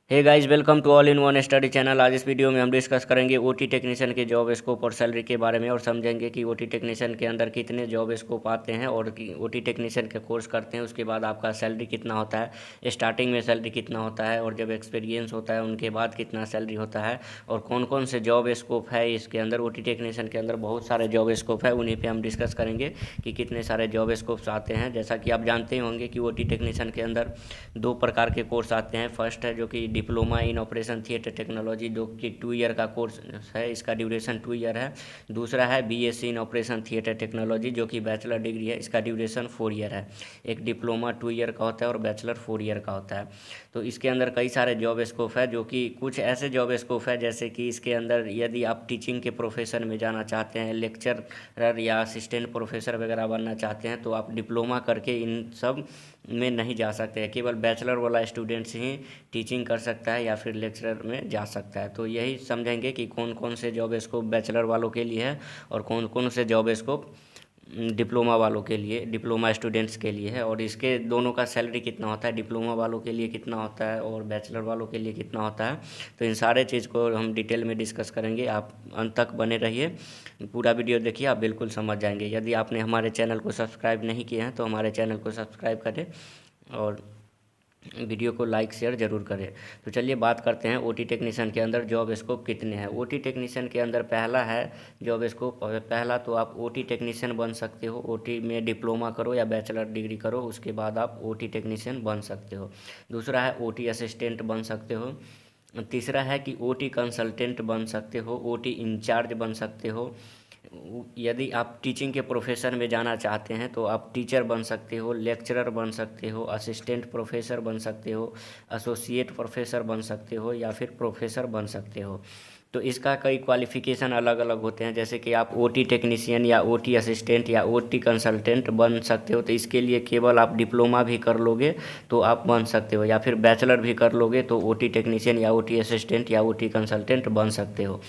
Hey guys, welcome to all in one study channel. आज इस video में हम डिस्कस करेंगे ओटी टेक्नीशियन के जॉब स्कोप और सैलरी के बारे में, और समझेंगे कि ओटी टेक्नीशियन के अंदर कितने जॉब स्कोप आते हैं, और कि ओटी टेक्नीशियन का कोर्स करते हैं उसके बाद आपका सैलरी कितना होता है, स्टार्टिंग में सैलरी कितना होता है, और जब एक्सपीरियंस होता है उनके बाद कितना सैलरी होता है, और कौन कौन से जॉब स्कोप है इसके अंदर। ओटी टेक्नीशियन के अंदर बहुत सारे जॉब स्कोप है, उन्हीं पर हम डिस्कस करेंगे कि कितने सारे जॉब स्कोप्स आते हैं। जैसा कि आप जानते ही होंगे कि ओटी टेक्नीशियन के अंदर दो प्रकार के कोर्स आते हैं। फर्स्ट है जो कि diploma in operation theatre technology, जो कि 2 ईयर का कोर्स है, इसका ड्यूरेशन 2 ईयर है। दूसरा है BSc in operation theatre technology, जो कि बैचलर डिग्री है, इसका ड्यूरेशन 4 ईयर है। एक डिप्लोमा 2 ईयर का होता है और बैचलर 4 ईयर का होता है। तो इसके अंदर कई सारे जॉब स्कोप है, जो कि कुछ ऐसे जॉब स्कोप है जैसे कि इसके अंदर यदि आप टीचिंग के प्रोफेशन में जाना चाहते हैं, लेक्चरर या असिस्टेंट प्रोफेसर वगैरह बनना चाहते हैं, तो आप डिप्लोमा करके इन सब में नहीं जा सकते हैं। केवल बैचलर वाला स्टूडेंट्स ही टीचिंग कर सकता है या फिर लेक्चरर में जा सकता है। तो यही समझेंगे कि कौन कौन से जॉब स्कोप बैचलर वालों के लिए है और कौन कौन से जॉब स्कोप डिप्लोमा वालों के लिए, डिप्लोमा स्टूडेंट्स के लिए है, और इसके दोनों का सैलरी कितना होता है, डिप्लोमा वालों के लिए कितना होता है और बैचलर वालों के लिए कितना होता है। तो इन सारे चीज़ को हम डिटेल में डिस्कस करेंगे। आप अंत तक बने रहिए, पूरा वीडियो देखिए, आप बिल्कुल समझ जाएंगे। यदि आपने हमारे चैनल को सब्सक्राइब नहीं किया है तो हमारे चैनल को सब्सक्राइब करें और वीडियो को लाइक शेयर ज़रूर करें। तो चलिए बात करते हैं ओटी टेक्नीशियन के अंदर जॉब स्कोप कितने हैं। ओटी टेक्नीशियन के अंदर पहला है जॉब स्कोप। पहला तो आप ओटी टेक्नीशियन बन सकते हो, ओटी में डिप्लोमा करो या बैचलर डिग्री करो, उसके बाद आप ओटी टेक्नीशियन बन सकते हो। दूसरा है ओटी असिस्टेंट बन सकते हो। तीसरा है कि ओटी कंसल्टेंट बन सकते हो, ओटी इंचार्ज बन सकते हो। यदि आप टीचिंग के प्रोफेशन में जाना चाहते हैं तो आप टीचर बन सकते हो, लेक्चरर बन सकते हो, असिस्टेंट प्रोफेसर बन सकते हो, एसोसिएट प्रोफेसर बन सकते हो या फिर प्रोफेसर बन सकते हो। तो इसका कई क्वालिफ़िकेशन अलग अलग होते हैं। जैसे कि आप ओटी टेक्नीशियन या ओटी असिस्टेंट या ओटी कंसल्टेंट बन सकते हो, तो इसके लिए केवल आप डिप्लोमा भी कर लोगे तो आप बन सकते हो, या फिर बैचलर भी कर लोगे तो ओटी टेक्नीशियन या ओटी असिस्टेंट या ओटी कंसल्टेंट बन सकते हो।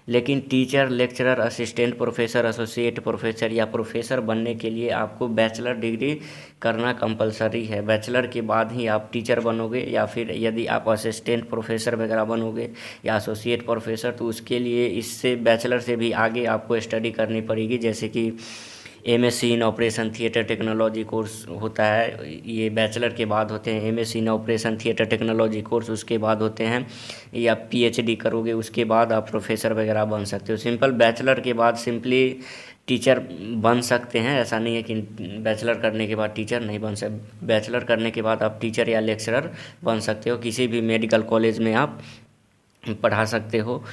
लेकिन teacher, lecturer, assistant professor, associate professor या प्रोफेसर बनने के लिए आपको बैचलर डिग्री करना कंपलसरी है। बैचलर के बाद ही आप टीचर बनोगे, या फिर यदि आप असिस्टेंट प्रोफेसर वगैरह बनोगे या एसोसिएट प्रोफेसर, तो उसके लिए इससे बैचलर से भी आगे आपको स्टडी करनी पड़ेगी। जैसे कि MSc in operation theatre technology course होता है, ये बैचलर के बाद होते हैं। MSc in operation theatre technology course उसके बाद होते हैं, या पीएचडी करोगे उसके बाद आप प्रोफेसर वगैरह बन सकते हो। सिंपल बैचलर के बाद सिंपली टीचर बन सकते हैं, ऐसा नहीं है कि बैचलर करने के बाद टीचर नहीं बन सकते। बैचलर करने के बाद आप टीचर या लेक्चरर बन सकते हो। किसी भी मेडिकल कॉलेज में आप पढ़ा सकते हो।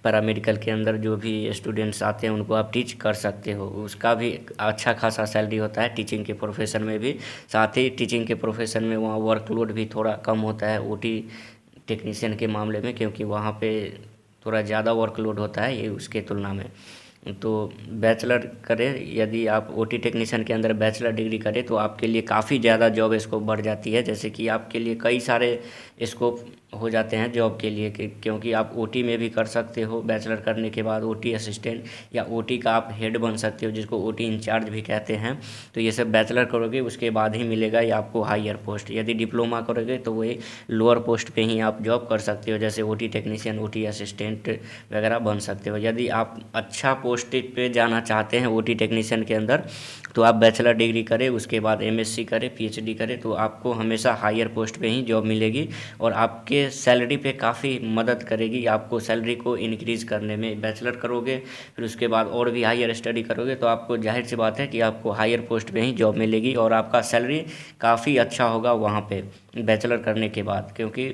पैरामेडिकल के अंदर जो भी स्टूडेंट्स आते हैं उनको आप टीच कर सकते हो, उसका भी अच्छा खासा सैलरी होता है टीचिंग के प्रोफेशन में भी। साथ ही टीचिंग के प्रोफेशन में वहाँ वर्कलोड भी थोड़ा कम होता है ओटी टेक्नीशियन के मामले में, क्योंकि वहाँ पे थोड़ा ज़्यादा वर्कलोड होता है ये उसके तुलना में। तो बैचलर करें, यदि आप ओटी टेक्नीशियन के अंदर बैचलर डिग्री करें तो आपके लिए काफ़ी ज़्यादा जॉब स्कोप बढ़ जाती है। जैसे कि आपके लिए कई सारे स्कोप हो जाते हैं जॉब के लिए, क्योंकि आप ओटी में भी कर सकते हो। बैचलर करने के बाद ओटी असिस्टेंट या ओटी का आप हेड बन सकते हो, जिसको ओटी इंचार्ज भी कहते हैं। तो ये सब बैचलर करोगे उसके बाद ही मिलेगा ये आपको हायर पोस्ट। यदि डिप्लोमा करोगे तो वही लोअर पोस्ट पे ही आप जॉब कर सकते हो, जैसे ओटी टेक्नीशियन, ओटी असिस्टेंट वगैरह बन सकते हो। यदि आप अच्छा पोस्ट पे जाना चाहते हैं ओटी टेक्नीशियन के अंदर, तो आप बैचलर डिग्री करें, उसके बाद एमएससी करें, पीएचडी करें, तो आपको हमेशा हायर पोस्ट पे ही जॉब मिलेगी और आपके सैलरी पे काफ़ी मदद करेगी, आपको सैलरी को इंक्रीज़ करने में। बैचलर करोगे फिर उसके बाद और भी हायर स्टडी करोगे तो आपको जाहिर सी बात है कि आपको हायर पोस्ट पे ही जॉब मिलेगी और आपका सैलरी काफ़ी अच्छा होगा वहाँ पे बैचलर करने के बाद, क्योंकि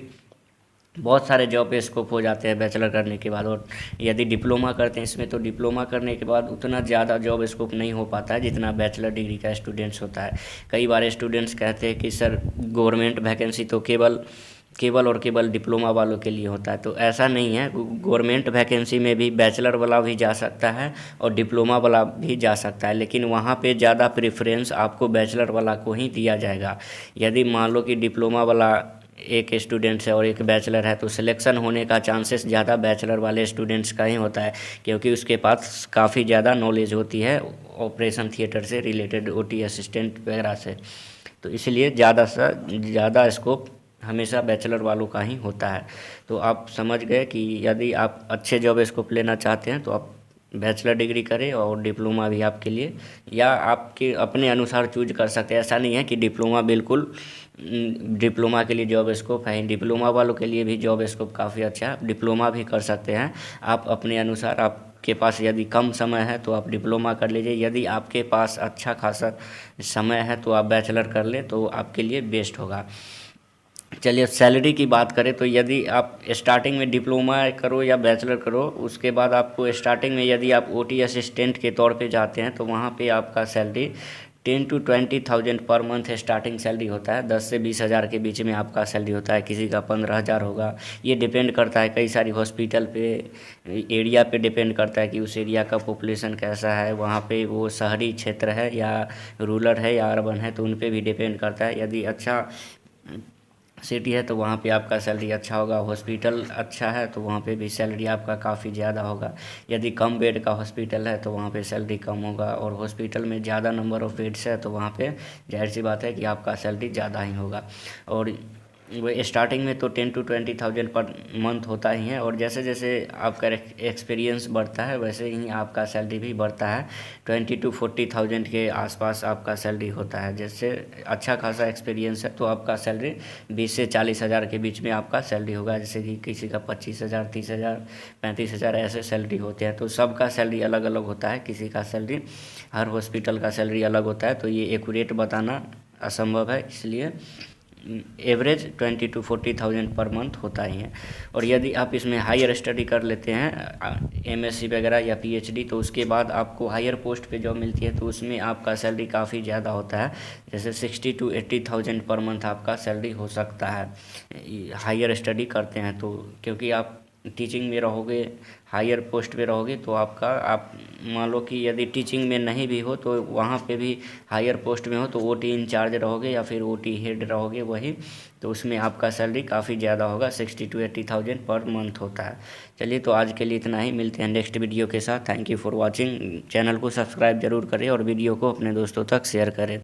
बहुत सारे जॉब पे स्कोप हो जाते हैं बैचलर करने के बाद। और यदि डिप्लोमा करते हैं इसमें, तो डिप्लोमा करने के बाद उतना ज़्यादा जॉब स्कोप नहीं हो पाता है जितना बैचलर डिग्री का स्टूडेंट्स होता है। कई बार स्टूडेंट्स कहते हैं कि सर गवर्नमेंट वैकेंसी तो केवल और केवल डिप्लोमा वालों के लिए होता है, तो ऐसा नहीं है। गवर्नमेंट वैकेंसी में भी बैचलर वाला भी जा सकता है और डिप्लोमा वाला भी जा सकता है, लेकिन वहाँ पे ज़्यादा प्रेफरेंस आपको बैचलर वाला को ही दिया जाएगा। यदि मान लो कि डिप्लोमा वाला एक स्टूडेंट्स है और एक बैचलर है, तो सिलेक्शन होने का चांसेस ज़्यादा बैचलर वाले स्टूडेंट्स का ही होता है, क्योंकि उसके पास काफ़ी ज़्यादा नॉलेज होती है ऑपरेशन थिएटर से रिलेटेड, ओटी असिस्टेंट वगैरह से। तो इसलिए ज़्यादा से ज़्यादा स्कोप हमेशा बैचलर वालों का ही होता है। तो आप समझ गए कि यदि आप अच्छे जॉब स्कोप लेना चाहते हैं तो आप बैचलर डिग्री करें, और डिप्लोमा भी आपके लिए, या आपके अपने अनुसार चूज कर सकते हैं। ऐसा नहीं है कि डिप्लोमा बिल्कुल डिप्लोमा के लिए जॉब स्कोप है, डिप्लोमा वालों के लिए भी जॉब स्कोप काफ़ी अच्छा है, डिप्लोमा भी कर सकते हैं आप अपने अनुसार। आपके पास यदि कम समय है तो आप डिप्लोमा कर लीजिए, यदि आपके पास अच्छा खासा समय है तो आप बैचलर कर लें, तो आपके लिए बेस्ट होगा। चलिए, अब सैलरी की बात करें तो यदि आप स्टार्टिंग में डिप्लोमा करो या बैचलर करो, उसके बाद आपको स्टार्टिंग में यदि आप ओटी असिस्टेंट के तौर पे जाते हैं तो वहाँ पे आपका salary 10 to 20,000 per month starting salary होता है। 10 से 20,000 के बीच में आपका सैलरी होता है, किसी का 15,000 होगा। ये डिपेंड करता है कई सारी हॉस्पिटल पे, एरिया पे डिपेंड करता है कि उस एरिया का पॉपुलेशन कैसा है, वहाँ पे वो शहरी क्षेत्र है या रूरल है या अर्बन है, तो उन पे भी डिपेंड करता है। यदि अच्छा सिटी है तो वहाँ पे आपका सैलरी अच्छा होगा, हॉस्पिटल अच्छा है तो वहाँ पे भी सैलरी आपका काफ़ी ज़्यादा होगा। यदि कम बेड का हॉस्पिटल है तो वहाँ पे सैलरी कम होगा, और हॉस्पिटल में ज़्यादा नंबर ऑफ़ बेड्स है तो वहाँ पे जाहिर सी बात है कि आपका सैलरी ज़्यादा ही होगा। और वो स्टार्टिंग में तो 10 to 20,000 पर मंथ होता ही है, और जैसे जैसे आपका एक्सपीरियंस बढ़ता है वैसे ही आपका सैलरी भी बढ़ता है। 20 to 40,000 के आसपास आपका सैलरी होता है। जैसे अच्छा खासा एक्सपीरियंस है तो आपका सैलरी 20 से 40,000 के बीच में आपका सैलरी होगा। जैसे कि किसी का 25,000, 30,000, 35,000 ऐसे सैलरी होते हैं। तो सबका सैलरी अलग अलग होता है, किसी का सैलरी, हर हॉस्पिटल का सैलरी अलग होता है, तो ये एक्यूरेट बताना असंभव है, इसलिए एवरेज 20 to 40,000 पर मंथ होता ही है। और यदि आप इसमें हायर स्टडी कर लेते हैं, एमएससी वगैरह या पीएचडी, तो उसके बाद आपको हायर पोस्ट पे जॉब मिलती है, तो उसमें आपका सैलरी काफ़ी ज़्यादा होता है। जैसे 60 to 80,000 पर मंथ आपका सैलरी हो सकता है हायर स्टडी करते हैं तो। क्योंकि आप टीचिंग में रहोगे, हायर पोस्ट पे रहोगे, तो आपका, आप मान लो कि यदि टीचिंग में नहीं भी हो तो वहाँ पे भी हायर पोस्ट में हो तो ओटी इंचार्ज रहोगे या फिर ओटी हेड रहोगे वही, तो उसमें आपका सैलरी काफ़ी ज़्यादा होगा, 60 to 80,000 पर मंथ होता है। चलिए, तो आज के लिए इतना ही, मिलते हैं नेक्स्ट वीडियो के साथ। Thank you for watching. Channel को सब्सक्राइब जरूर करें और वीडियो को अपने दोस्तों तक शेयर करें।